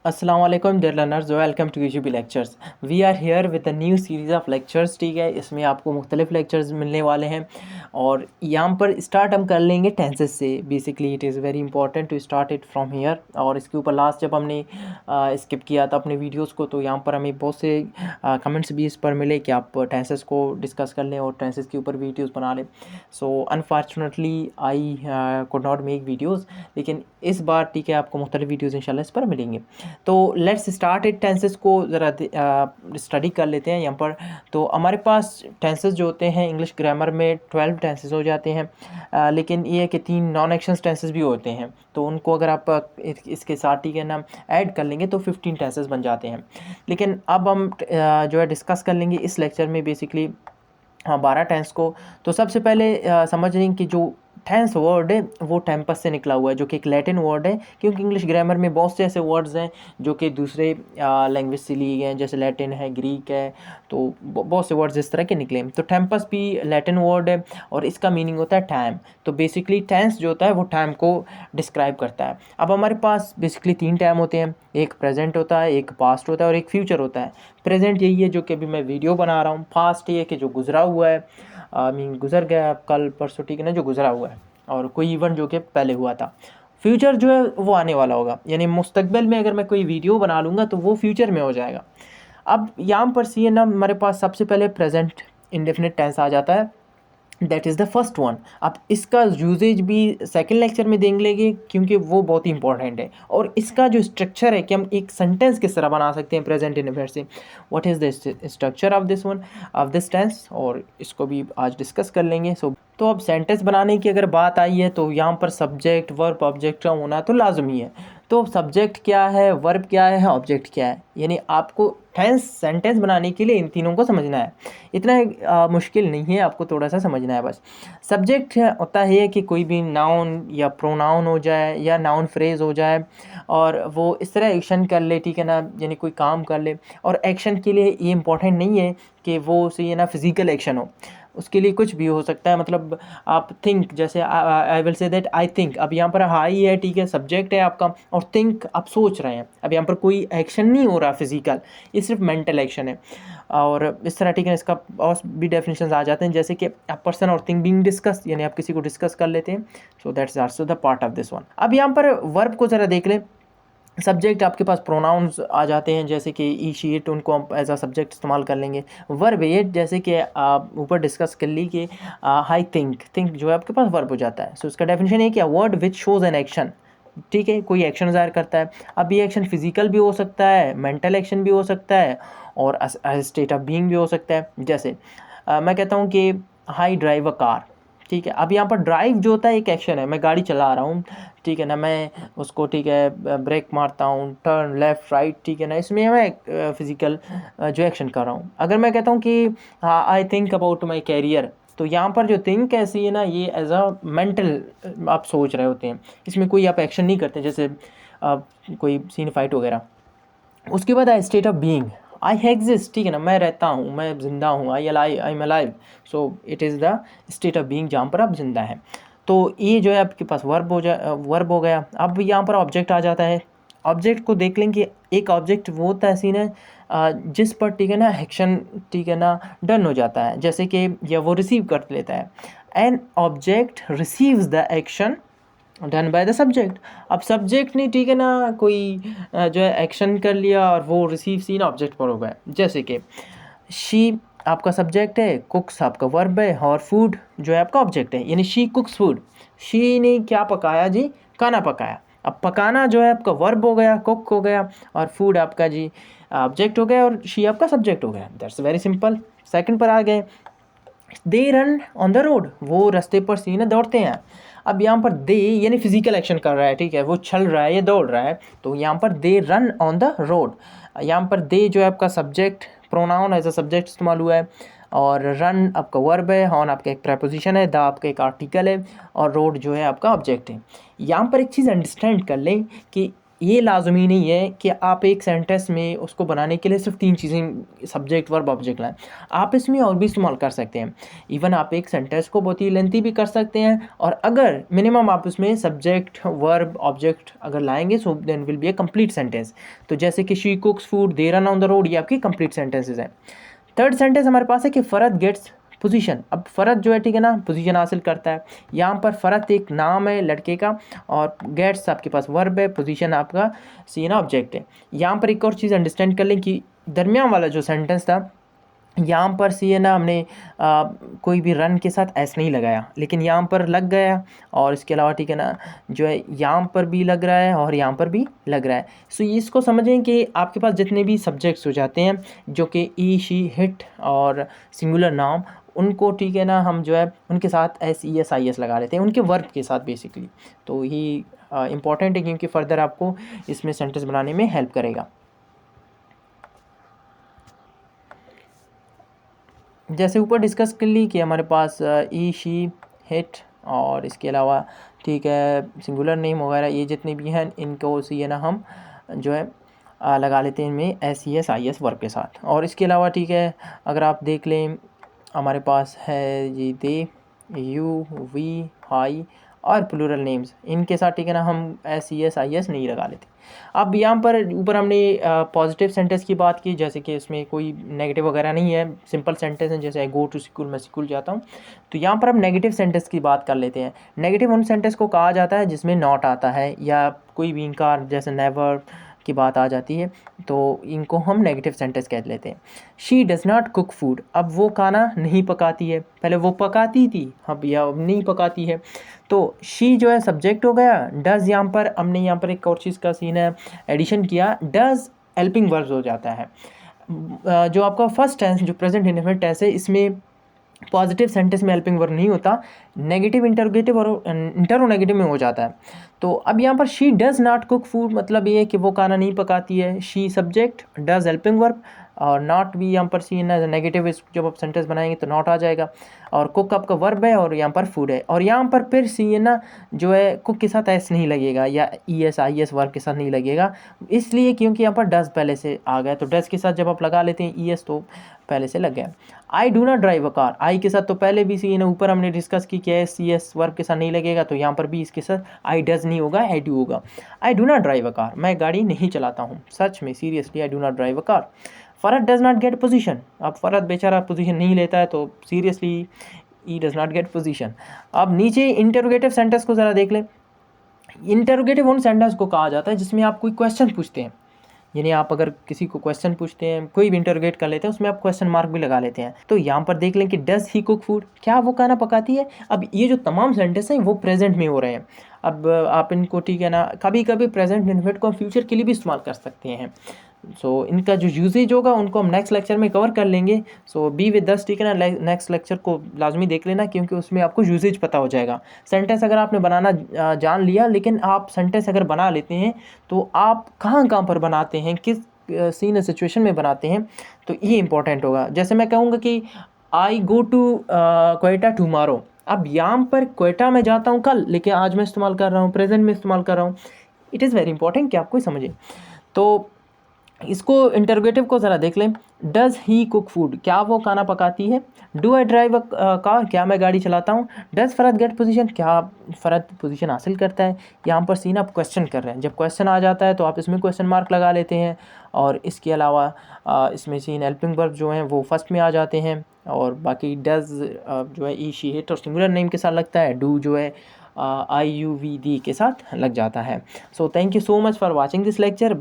अस्सलाम वालेकुम dear learners, welcome to UGB lectures. We are here with a new series of lectures. ठीक है, इसमें आपको मुख्तलिफ लेक्चर्स मिलने वाले हैं और यहाँ पर स्टार्ट हम कर लेंगे टेंसेस से। Basically it is very important to start it from here. और इसके ऊपर लास्ट जब हमने स्किप किया था अपने वीडियोस को, तो यहाँ पर हमें बहुत से कमेंट्स भी इस पर मिले कि आप टेंसेस को डिस्कस कर लें और टेंसेस के ऊपर वीडियोज़ बना लें। So unfortunately I could not make videos, लेकिन इस बार ठीक है आपको मुख्तलिफ वीडियोज़ इंशाल्लाह इस पर मिलेंगे। तो लेट्स स्टार्ट इट। टेंसेस को ज़रा स्टडी कर लेते हैं यहाँ पर। तो हमारे पास टेंसेस जो होते हैं इंग्लिश ग्रामर में 12 टेंसेस हो जाते हैं, लेकिन ये है कि 3 नॉन एक्शंस टेंसेस भी होते हैं। तो उनको अगर आप इसके साथ ठीक है ना ऐड कर लेंगे तो 15 टेंसेस बन जाते हैं। लेकिन अब हम जो है डिस्कस कर लेंगे इस लेक्चर में बेसिकली 12 टेंस को। तो सबसे पहले समझ लें कि जो टेंस वर्ड है वो टेम्पस से निकला हुआ है, जो कि एक लैटिन वर्ड है, क्योंकि इंग्लिश ग्रामर में बहुत से ऐसे वर्ड्स हैं जो कि दूसरे लैंग्वेज से लिए गए हैं, जैसे लैटिन है, ग्रीक है। तो बहुत से वर्ड्स इस तरह के निकले। तो टेम्पस भी लैटिन वर्ड है और इसका मीनिंग होता है टाइम। तो बेसिकली टेंस जो होता है वो टाइम को डिस्क्राइब करता है। अब हमारे पास बेसिकली 3 टाइम होते हैं, एक प्रेजेंट होता है, एक पास्ट होता है और एक फ्यूचर होता है। प्रेजेंट यही है जो कि अभी मैं वीडियो बना रहा हूँ। पास्ट ये है कि जो गुजरा हुआ है, मीन गुजर गया, कल परसों ठीक है ना, जो गुजरा हुआ है और कोई इवेंट जो कि पहले हुआ था। फ्यूचर जो है वो आने वाला होगा, यानी मुस्तकबिल में अगर मैं कोई वीडियो बना लूँगा तो वो फ्यूचर में हो जाएगा। अब यहाँ पर सी है ना, हमारे पास सबसे पहले प्रेजेंट इंडेफिनिट टेंस आ जाता है। That is the first one. अब इसका यूजेज भी सेकंड लेक्चर में देख लेंगे क्योंकि वो बहुत ही इंपॉर्टेंट है। और इसका जो स्ट्रक्चर है कि हम एक सेंटेंस किस तरह बना सकते हैं प्रेजेंट इंडेफिनिट से, what is the structure of this one, of this tense, और इसको भी आज डिस्कस कर लेंगे। तो अब सेंटेंस बनाने की अगर बात आई है तो यहाँ पर सब्जेक्ट वर्ब ऑब्जेक्ट का होना तो लाजमी है। तो सब्जेक्ट क्या है, वर्ब क्या है, ऑब्जेक्ट क्या है, यानी आपको सेंटेंस बनाने के लिए इन तीनों को समझना है। इतना मुश्किल नहीं है, आपको थोड़ा सा समझना है बस। सब्जेक्ट होता है कि कोई भी नाउन या प्रोनाउन हो जाए या नाउन फ्रेज़ हो जाए और वो इस तरह एक्शन कर ले, ठीक है ना, यानी कोई काम कर ले। और एक्शन के लिए ये इंपॉर्टेंट नहीं है कि वो सही है ना फिज़िकल एक्शन हो, उसके लिए कुछ भी हो सकता है। मतलब आप थिंक, जैसे I will say that I think. अब यहाँ पर हाई है, ठीक है, सब्जेक्ट है आपका, और थिंक आप सोच रहे हैं। अब यहाँ पर कोई एक्शन नहीं हो रहा फिजिकल, ये सिर्फ मेंटल एक्शन है। और इस तरह ठीक है, इसका और भी डेफिनेशन आ जाते हैं, जैसे कि अ पर्सन और थिंग बीइंग डिस्कस, यानी आप किसी को डिस्कस कर लेते हैं। So that's also the part of this one. अब यहाँ पर वर्ब को ज़रा देख लें। सब्जेक्ट आपके पास प्रोनाउंस आ जाते हैं, जैसे कि ई शी इट, उनको हम एज अ सब्जेक्ट इस्तेमाल कर लेंगे। वर्ब ये जैसे कि आप ऊपर डिस्कस कर ली कि हाई थिंक, थिंक जो है आपके पास वर्ब हो जाता है। सो इसका डेफिनेशन ये क्या, word which shows an action, ठीक है, कोई एक्शन ज़ाहिर करता है। अब ये एक्शन फिजिकल भी हो सकता है, मेंटल एक्शन भी हो सकता है और स्टेट ऑफ बीइंग भी हो सकता है। जैसे मैं कहता हूँ कि हाई ड्राइव अ कार, ठीक है। अब यहाँ पर ड्राइव जो होता है एक एक्शन है, मैं गाड़ी चला रहा हूँ, ठीक है ना, मैं उसको ठीक है ब्रेक मारता हूँ, टर्न लेफ़्ट राइट, ठीक है ना, इसमें मैं फिज़िकल जो एक्शन कर रहा हूँ। अगर मैं कहता हूँ कि हाँ I think about my career, तो यहाँ पर जो थिंक ऐसी है ना, ये एज अ मेंटल आप सोच रहे होते हैं, इसमें कोई आप एक्शन नहीं करते, जैसे कोई सीन फाइट वगैरह। उसके बाद I state of being, I exist, ठीक है ना, मैं रहता हूँ, मैं ज़िंदा हूँ, I am alive. So it is the state of being जहाँ पर आप ज़िंदा हैं। तो ये जो है आपके पास वर्ब हो गया। अब यहाँ पर ऑब्जेक्ट आ जाता है। ऑब्जेक्ट को देख लें कि एक ऑब्जेक्ट वो होता है सीन है जिस पर ठीक है ना एक्शन, ठीक है ना, डन हो जाता है, जैसे कि या वो रिसीव कर लेता है। An object receives the action done by the subject. अब सब्जेक्ट ने ठीक है ना कोई जो है एक्शन कर लिया और वो रिसीव सीन ऑब्जेक्ट पर हो गया। जैसे कि शी आपका सब्जेक्ट है, कुक्स आपका वर्ब है और फूड जो है आपका ऑब्जेक्ट है, यानी शी कुक्स फूड। शी ने क्या पकाया जी, खाना पकाया। अब पकाना जो है आपका वर्ब हो गया, कुक हो गया, और फूड आपका जी ऑब्जेक्ट हो गया और शी आपका सब्जेक्ट हो गया। That's very simple. सेकंड पर आ गए, दे रन ऑन द रोड, वो रास्ते पर सी ना दौड़ते हैं। अब यहाँ पर दे यानी फिजिकल एक्शन कर रहा है, ठीक है, वो चल रहा है या दौड़ रहा है, तो यहाँ पर they run on the road. यहाँ पर दे जो है आपका subject, pronoun as a subject इस्तेमाल हुआ है, और रन आपका वर्ब है, हॉर्न आपका एक प्रेपोजिशन है, द आपका एक आर्टिकल है, और रोड जो है आपका ऑब्जेक्ट है। यहाँ पर एक चीज़ अंडरस्टैंड कर लें कि ये लाजमी नहीं है कि आप एक सेंटेंस में उसको बनाने के लिए सिर्फ 3 चीज़ें सब्जेक्ट वर्ब ऑब्जेक्ट लाएं। आप इसमें और भी इस्तेमाल कर सकते हैं। इवन आप एक सेंटेंस को बहुत ही लेंथी भी कर सकते हैं, और अगर मिनिमम आप उसमें सब्जेक्ट वर्ब ऑब्जेक्ट अगर लाएंगे so then will be a complete sentence. तो जैसे कि she cooks food, they run on the road, ये आपकी कंप्लीट सेंटेंसेज हैं। थर्ड सेंटेंस हमारे पास है कि फ़रद गेट्स पोजीशन। अब फ़रद जो है, ठीक है ना, पोजीशन हासिल करता है। यहाँ पर फ़रद एक नाम है लड़के का, और गेट्स आपके पास वर्ब है, पोजीशन आपका सी ना ऑब्जेक्ट है। यहाँ पर एक और चीज़ अंडरस्टैंड कर लें कि दरमियान वाला जो सेंटेंस था, यहाँ पर सी है ना, हमने कोई भी रन के साथ एस नहीं लगाया, लेकिन यहाँ पर लग गया, और इसके अलावा ठीक है ना जो है यहाँ पर भी लग रहा है और यहाँ पर भी लग रहा है। सो इसको समझें कि आपके पास जितने भी सब्जेक्ट्स हो जाते हैं जो कि ई शी हिट और सिंगुलर नाम, उनको ठीक है ना हम जो है उनके साथ S E S I S लगा लेते हैं, उनके वर्ब के साथ बेसिकली। तो ये इम्पॉर्टेंट है क्योंकि फर्दर आपको इसमें सेंटेंस बनाने में हेल्प करेगा। जैसे ऊपर डिस्कस कर ली कि हमारे पास ई शी हिट और इसके अलावा ठीक है सिंगुलर नेम वगैरह ये जितने भी हैं इनको सी है ना हम जो है लगा लेते हैं इनमें S E S I S verb के साथ। और इसके अलावा ठीक है अगर आप देख लें हमारे पास है जी दे, यू, वी, हाई और प्लूरल नेम्स, इनके साथ ठीक है ना हम S E S I S नहीं लगा लेते। अब यहाँ पर ऊपर हमने पॉजिटिव सेंटेंस की बात की, जैसे कि इसमें कोई नेगेटिव वगैरह नहीं है, सिंपल सेंटेंस है, जैसे आई गो टू स्कूल, मैं स्कूल जाता हूँ। तो यहाँ पर हम नेगेटिव सेंटेंस की बात कर लेते हैं। नेगेटिव उन सेंटेंस को कहा जाता है जिसमें नॉट आता है या कोई भी इनकार जैसे नेवर की बात आ जाती है, तो इनको हम नेगेटिव सेंटेंस कह लेते हैं। She does not cook food, अब वो खाना नहीं पकाती है, पहले वो पकाती थी अब या अब नहीं पकाती है। तो शी जो है सब्जेक्ट हो गया, डज़ यहाँ पर हमने यहाँ पर एक और चीज़ का सीन है एडिशन किया, डज़ हेल्पिंग वर्ब हो जाता है। जो आपका फर्स्ट टेंस जो प्रेजेंट इंडेफिनिट टेंस है इसमें पॉजिटिव सेंटेंस में हेल्पिंग वर्ब नहीं होता, नेगेटिव इंटरोगेटिव और इंटरोनेगेटिव में हो जाता है। तो अब यहाँ पर she does not cook food मतलब ये है कि वो खाना नहीं पकाती है, she subject, does helping verb और नॉट भी यहाँ पर सी ना नेगेटिव जब आप सेंटेंस बनाएंगे तो नॉट आ जाएगा, और कुक आपका वर्ब है और यहाँ पर फूड है। और यहाँ पर फिर सी ना जो है कुक के साथ एस नहीं लगेगा या E S I S verb के साथ नहीं लगेगा, इसलिए क्योंकि यहाँ पर डज़ पहले से आ गया। तो डज़ के साथ जब आप लगा लेते हैं ई एस तो पहले से लग गया। I do not drive a car, I के साथ तो पहले भी सी ना ऊपर हमने डिस्कस की क्या है सी एस वर्ब के साथ नहीं लगेगा, तो यहाँ पर भी इसके साथ आई डज़ नहीं होगा, आई डू होगा। I do not drive a car, मैं गाड़ी नहीं चलाता हूँ, सच में seriously I do not drive a car. Farad does not get position, अब फरद बेचारा पोजीशन नहीं लेता है तो seriously he does not get position. अब नीचे इंटरोगेटिव सेंटेंस को ज़रा देख लें। इंटरोगेटिव उन सेंटेंस को कहा जाता है जिसमें आप कोई क्वेश्चन पूछते हैं, यानी आप अगर किसी को क्वेश्चन पूछते हैं, कोई भी इंटरोगेट कर लेते हैं, उसमें आप क्वेश्चन मार्क भी लगा लेते हैं। तो यहाँ पर देख लें कि डज़ ही कुक फूड, क्या वो खाना पकाती है। अब ये जो तमाम सेंटेंस हैं वो प्रेजेंट में हो रहे हैं। अब आप इनको ठीक है ना कभी कभी प्रेजेंट इन्फिनिट को हम फ्यूचर के लिए भी इस्तेमाल कर सकते हैं। सो इनका जो यूजेज होगा उनको हम नेक्स्ट लेक्चर में कवर कर लेंगे। सो बी विद अस, ठीक है ना, नेक्स्ट लेक्चर को लाजमी देख लेना क्योंकि उसमें आपको यूजेज पता हो जाएगा। सेंटेंस अगर आपने बनाना जान लिया, लेकिन आप सेंटेंस अगर बना लेते हैं तो आप कहाँ कहाँ पर बनाते हैं, किस सीन सिचुएशन में बनाते हैं, तो ये इंपॉर्टेंट होगा। जैसे मैं कहूँगा कि आई गो टू क्वेटा टुमारो, अब यहाँ पर क्वेटा में जाता हूँ कल, लेकिन आज मैं इस्तेमाल कर रहा हूँ, प्रेजेंट में इस्तेमाल कर रहा हूँ। इट इज़ वेरी इंपॉर्टेंट कि आपको समझे। तो इसको इंटरोगेटिव को ज़रा देख लें। डज़ ही कुक फूड, क्या वो खाना पकाती है। Do I drive a car, क्या मैं गाड़ी चलाता हूँ। डज़ फरद गेट पोजीशन, क्या फ़रद पोजीशन हासिल करता है। यहाँ पर सीन आप क्वेश्चन कर रहे हैं, जब क्वेश्चन आ जाता है तो आप इसमें क्वेश्चन मार्क लगा लेते हैं। और इसके अलावा इसमें सीन हेल्पिंग वर्ब जो हैं वो फर्स्ट में आ जाते हैं, और बाकी डज़ जो है ई शी हिट और सिंगुलर नेम के साथ लगता है। डू जो है आई यू वी डी के साथ लग जाता है। So thank you so much for watching this lecture.